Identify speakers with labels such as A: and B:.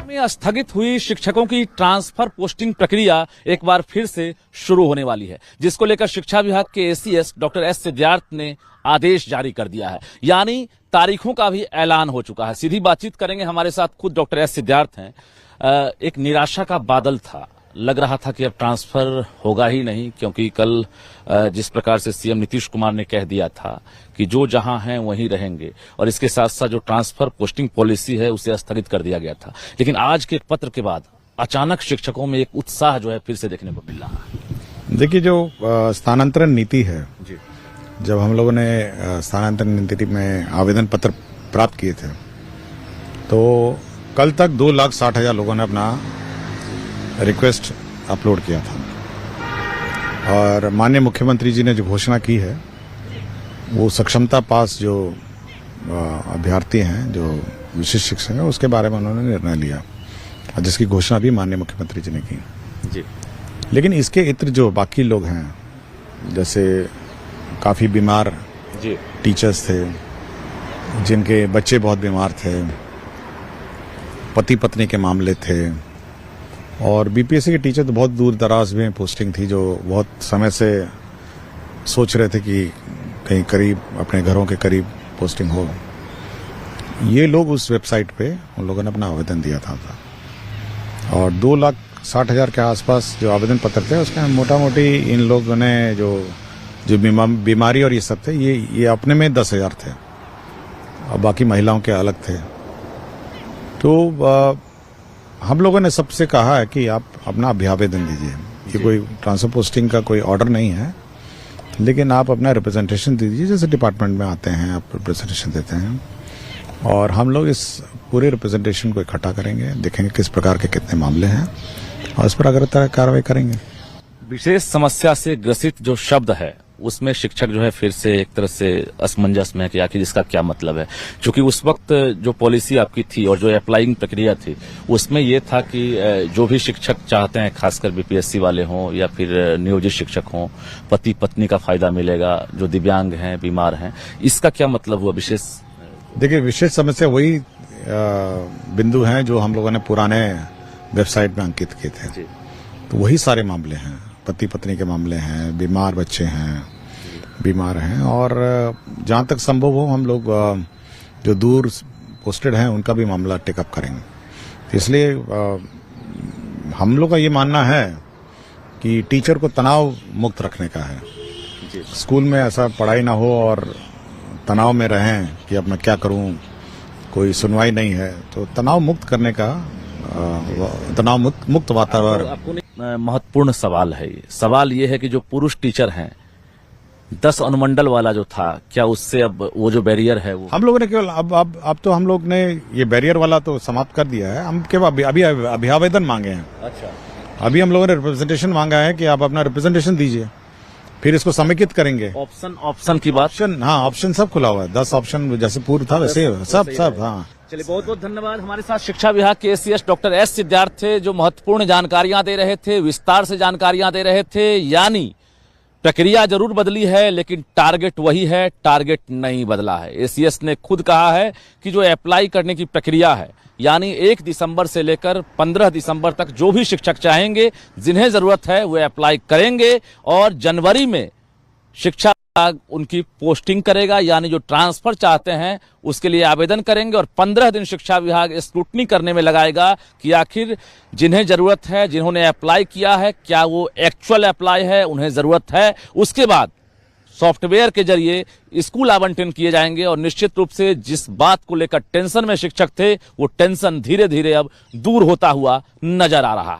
A: में स्थगित हुई शिक्षकों की ट्रांसफर पोस्टिंग प्रक्रिया एक बार फिर से शुरू होने वाली है, जिसको लेकर शिक्षा विभाग के एसीएस डॉक्टर एस सिद्धार्थ ने आदेश जारी कर दिया है। यानी तारीखों का भी ऐलान हो चुका है। सीधी बातचीत करेंगे, हमारे साथ खुद डॉक्टर एस सिद्धार्थ हैं। एक निराशा का बादल था, लग रहा था कि अब ट्रांसफर होगा ही नहीं, क्योंकि कल जिस प्रकार से सीएम नीतीश कुमार ने कह दिया था कि जो जहां हैं वहीं रहेंगे, और इसके साथ साथ जो ट्रांसफर पोस्टिंग पॉलिसी है उसे स्थगित कर दिया गया था। लेकिन आज के पत्र के बाद अचानक शिक्षकों में एक उत्साह जो है फिर से देखने को मिल रहा है।
B: देखिए, जो स्थानांतरण नीति है जी, जब हम लोगों ने स्थानांतरण नीति में आवेदन पत्र प्राप्त किए थे तो कल तक 2,60,000 लोगों ने अपना रिक्वेस्ट अपलोड किया था, और माननीय मुख्यमंत्री जी ने जो घोषणा की है वो सक्षमता पास जो अभ्यर्थी हैं, जो विशिष्ट शिक्षक हैं, उसके बारे में उन्होंने निर्णय लिया, जिसकी घोषणा भी माननीय मुख्यमंत्री जी ने की जी। लेकिन इसके इतर जो बाकी लोग हैं, जैसे काफी बीमार जी टीचर्स थे, जिनके बच्चे बहुत बीमार थे, पति पत्नी के मामले थे, और बीपीएससी के टीचर तो बहुत दूर दराज में पोस्टिंग थी, जो बहुत समय से सोच रहे थे कि कहीं करीब अपने घरों के करीब पोस्टिंग हो। ये लोग उस वेबसाइट पे उन लोगों ने अपना आवेदन दिया था, और 2,60,000 के आसपास जो आवेदन पत्र थे उसमें मोटा मोटी इन लोगों ने जो बीमारी और ये सब थे, ये अपने में 10,000 थे, और बाकी महिलाओं के अलग थे। तो हम लोगों ने सबसे कहा है कि आप अपना अभ्यावेदन दीजिए। ये कोई ट्रांसफर पोस्टिंग का कोई ऑर्डर नहीं है, लेकिन आप अपना रिप्रेजेंटेशन दीजिए। जैसे डिपार्टमेंट में आते हैं, आप रिप्रेजेंटेशन देते हैं, और हम लोग इस पूरे रिप्रेजेंटेशन को इकट्ठा करेंगे, देखेंगे किस प्रकार के कितने मामले हैं, और इस पर अगर कार्रवाई करेंगे।
A: विशेष समस्या से ग्रसित जो शब्द है उसमें शिक्षक जो है फिर से एक तरह से असमंजस में है कि आखिर इसका क्या मतलब है, क्योंकि उस वक्त जो पॉलिसी आपकी थी और जो अप्लाइंग प्रक्रिया थी उसमें यह था कि जो भी शिक्षक चाहते हैं, खासकर बीपीएससी वाले हों या फिर नियोजित शिक्षक हों, पति पत्नी का फायदा मिलेगा, जो दिव्यांग हैं, बीमार हैं। इसका क्या मतलब हुआ विशेष?
B: देखिए, विशेष समस्या वही बिंदु हैं जो हम लोगों ने पुराने वेबसाइट में अंकित किए थे, तो वही सारे मामले हैं। पति पत्नी के मामले हैं, बीमार बच्चे हैं, बीमार हैं, और जहां तक संभव हो हम लोग जो दूर पोस्टेड हैं उनका भी मामला टेकअप करेंगे। इसलिए हम लोग का ये मानना है कि टीचर को तनाव मुक्त रखने का है। स्कूल में ऐसा पढ़ाई ना हो और तनाव में रहें कि अब मैं क्या करूं, कोई सुनवाई नहीं है, तो तनाव मुक्त करने का तनाव मुक्त वातावरण।
A: महत्वपूर्ण सवाल है ये। सवाल ये है कि जो पुरुष टीचर हैं, 10 अनुमंडल वाला जो था, क्या उससे अब वो जो बैरियर है वो
B: हम लोगों ने केवल अब तो हम लोग ने ये बैरियर वाला तो समाप्त कर दिया है। हम केवल अभी अभ्यावेदन मांगे हैं। अच्छा, अभी हम लोगों ने रिप्रेजेंटेशन मांगा है कि आप अपना रिप्रेजेंटेशन दीजिए, फिर इसको समेकित करेंगे।
A: ऑप्शन की बात?
B: हाँ, ऑप्शन सब खुला हुआ है। 10 ऑप्शन जैसे पूर्व था वैसे सब। हाँ,
A: चलिए, बहुत बहुत धन्यवाद। हमारे साथ शिक्षा विभाग के एसीएस डॉक्टर एस सिद्धार्थ थे, जो महत्वपूर्ण जानकारियां दे रहे थे, विस्तार से जानकारियां दे रहे थे। यानी प्रक्रिया जरूर बदली है, लेकिन टारगेट वही है, टारगेट नहीं बदला है। एसीएस ने खुद कहा है कि जो अप्लाई करने की प्रक्रिया है, यानी 1 दिसंबर से लेकर 15 दिसंबर तक जो भी शिक्षक चाहेंगे, जिन्हें जरूरत है, वे अप्लाई करेंगे, और जनवरी में शिक्षा उनकी पोस्टिंग करेगा। यानी जो ट्रांसफर चाहते हैं उसके लिए आवेदन करेंगे, और 15 दिन शिक्षा विभाग स्क्रूटनी करने में लगाएगा कि आखिर जिन्हें जरूरत है, जिन्होंने अप्लाई किया है, क्या वो एक्चुअल अप्लाई है, उन्हें जरूरत है। उसके बाद सॉफ्टवेयर के जरिए स्कूल आवंटन किए जाएंगे, और निश्चित रूप से जिस बात को लेकर टेंशन में शिक्षक थे, वो टेंशन धीरे धीरे अब दूर होता हुआ नजर आ रहा है।